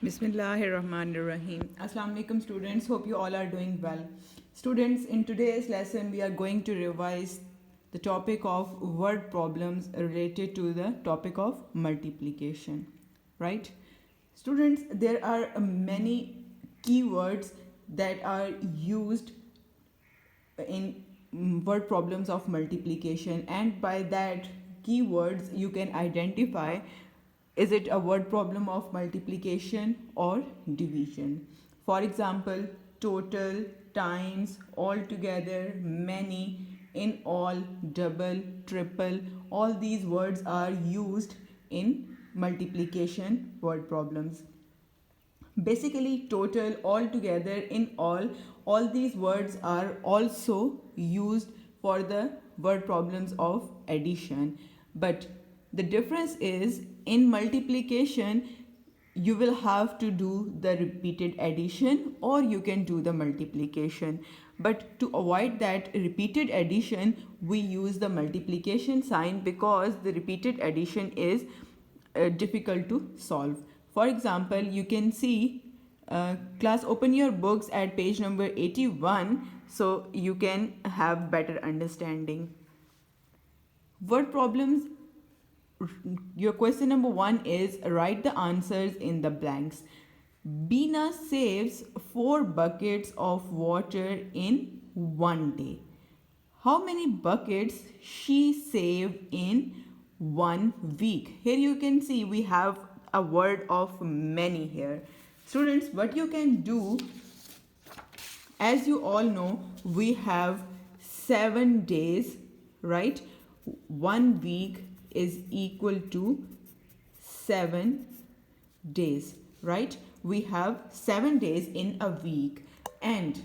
Bismillahirrahmanirrahim. Assalamu alaikum students. Hope you all are doing well. Students, in today's lesson we are going to revise the topic of word problems related to the topic of multiplication. Right? Students, there are many keywords that are used in word problems of multiplication, and by that keywords you can identify is it a word problem of multiplication or division. For example, total, times, altogether, many, in all, double, triple, all these words are used in multiplication word problems. Basically, total, altogether, in all these words are also used for the word problems of addition. But the difference is in multiplication, you will have to do the repeated addition or you can do the multiplication. But to avoid that repeated addition, we use the multiplication sign because the repeated addition is difficult to solve. For example, you can see class, open your books at page number 81 so you can have better understanding. Word problems, your question number 1 is write the answers in the blanks. Bina saves 4 buckets of water in 1 day. How many buckets she saved in 1 week? Here you can see we have a word of many here. Students, what you can do, as you all know, we have 7 days, right? 1 week is equal to 7 days, right? We have 7 days in a week. And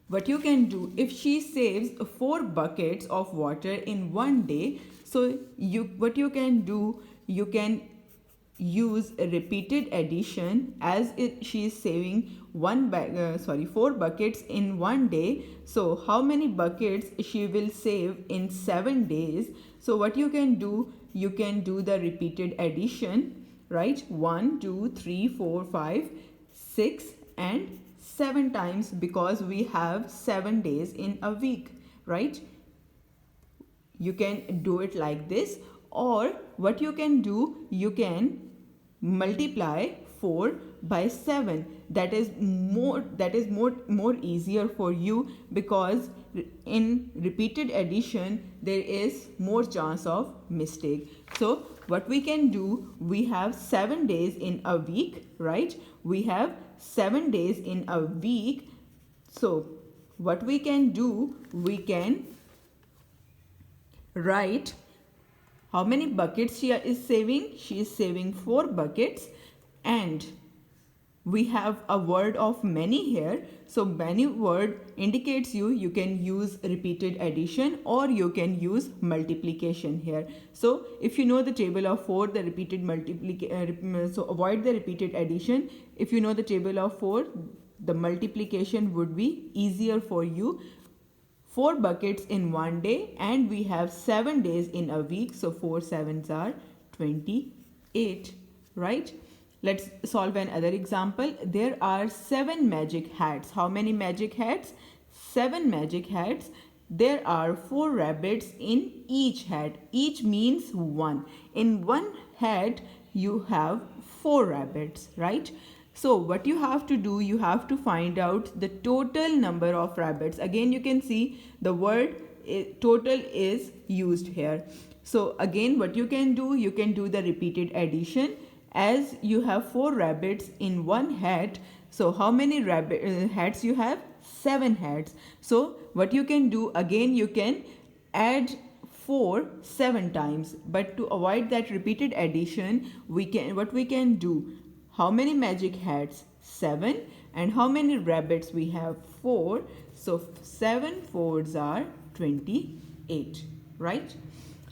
what you can do, if she saves 4 buckets of water in 1 day, so what you can do, you can use a repeated addition as she is saving 4 buckets in 1 day. So how many buckets she will save in 7 days? So what you can do, you can do the repeated addition, right? 1 2 3 4 5 6 and 7 times, because we have 7 days in a week, right? You can do it like this, or what you can do, you can multiply 4 by 7. That is more easier for you, because in repeated addition there is more chance of mistake. So what we can do, we have 7 days in a week, right? We have 7 days in a week. So what we can do, we can write how many buckets she is saving. She is saving 4 buckets, and we have a word of many here. So many word indicates you can use repeated addition or you can use multiplication here. So if you know the table of 4, the repeated multiplication, so avoid the repeated addition. If you know the table of 4, the multiplication would be easier for you. 4 buckets in 1 day, and we have 7 days in a week, so 4 sevens are 28, right? Let's solve another example. There are 7 magic hats. How many magic hats? 7 magic hats. There are 4 rabbits in each hat. Each means 1. In 1 hat you have 4 rabbits, right? So what you have to do, you have to find out the total number of rabbits. Again, you can see the word total is used here. So again, what you can do, you can do the repeated addition. As you have 4 rabbits in 1 hat, so how many hats you have? 7 hats. So what you can do, again you can add 4 7 times. But to avoid that repeated addition, what we can do, how many magic hats? 7. And how many rabbits we have? 4. So 7 fours are 28, right?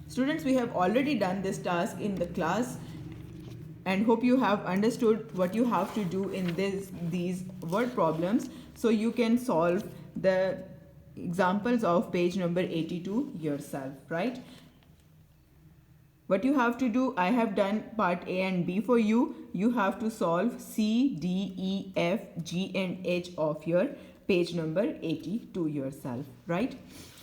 Students, we have already done this task in the class, and hope you have understood what you have to do in these word problems, so you can solve the examples of page number 82 yourself, right? What you have to do, I have done part A and B for you. You have to solve C, D, E, F, G and H of your page number 82 yourself, right?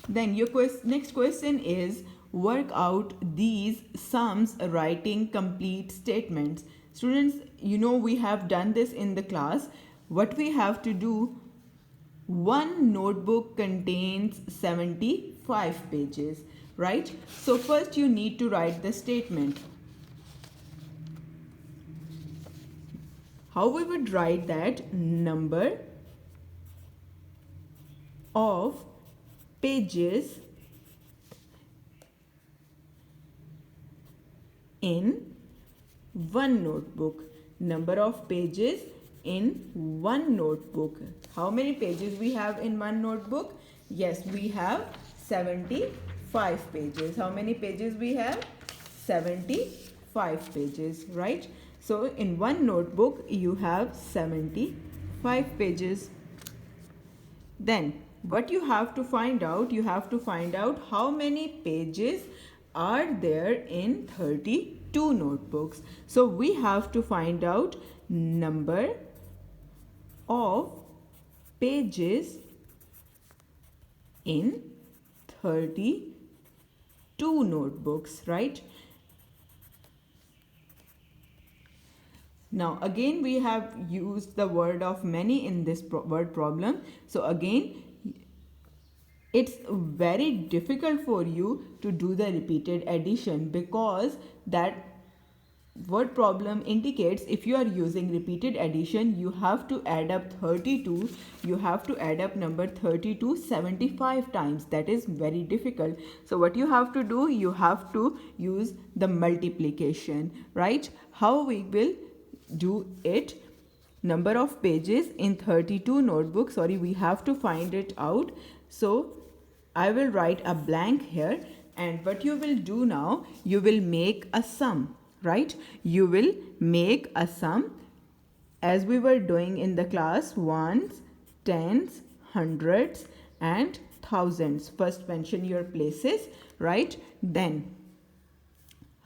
Then your next question is work out these sums writing complete statements. Students, you know we have done this in the class. What we have to do, one notebook contains 75 pages, right? So first you need to write the statement. How we would write that? Number of pages in one notebook. Number of pages in one notebook. How many pages we have in one notebook? Yes, we have 75 pages. How many pages we have? 75 pages, right? So in one notebook you have 75 pages. Then what you have to find out, you have to find out how many pages are there in 32 notebooks. So we have to find out number of pages in 32 notebooks, right? Now again we have used the word of many in this word problem. So again it's very difficult for you to do the repeated addition, because that word problem indicates if you are using repeated addition, you have to add up 32, you have to add up number 32 75 times. That is very difficult. So what you have to do, you have to use the multiplication, right? How we will do it? Number of pages in 32 notebooks, sorry, we have to find it out. So I will write a blank here, and what you will do now, you will make a sum, right? You will make a sum as we were doing in the class, ones, tens, hundreds and thousands. First mention your places, right? Then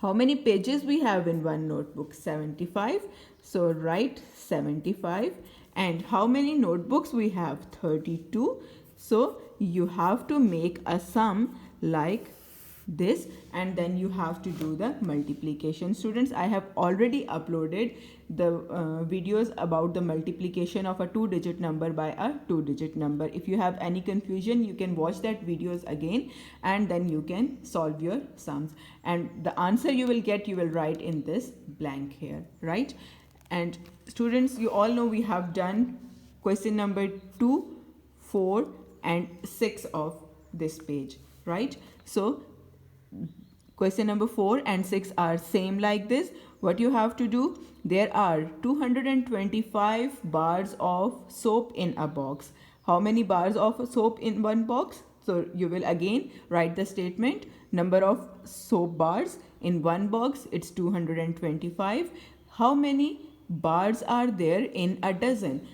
how many pages we have in one notebook? 75. So write 75. And how many notebooks we have? 32. So you have to make a sum like this, and then you have to do the multiplication. Students, I have already uploaded the videos about the multiplication of a 2-digit number by a 2-digit number. If you have any confusion, you can watch that videos again, and then you can solve your sums, and the answer you will get, you will write in this blank here, right? And students, you all know we have done question number 2, 4 and 6 of this page, right? So question number 4 and 6 are same like this. What you have to do, there are 225 bars of soap in a box. How many bars of soap in one box? So you will again write the statement, number of soap bars in one box, it's 225. How many bars are there in a dozen?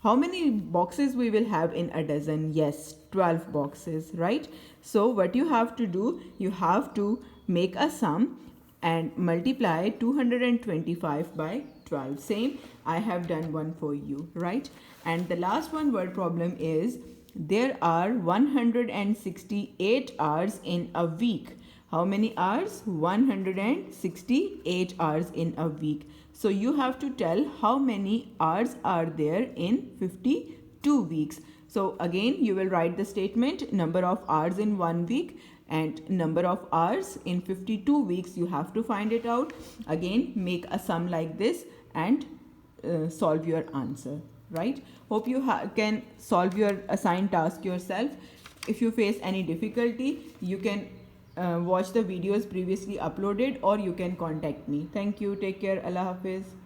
How many boxes we will have in a dozen? Yes, 12 boxes, right? So what you have to do, you have to make a sum and multiply 225 by 12. Same, I have done one for you, right? And the last one word problem is, there are 168 hours in a week. How many hours? 168 hours in a week. So you have to tell how many hours are there in 52 weeks. So again, you will write the statement, number of hours in 1 week and number of hours in 52 weeks. You have to find it out. Again, make a sum like this and solve your answer, right? Hope you can solve your assigned task yourself. If you face any difficulty, you can watch the videos previously uploaded, or you can contact me. Thank you. Take care. Allah Hafiz.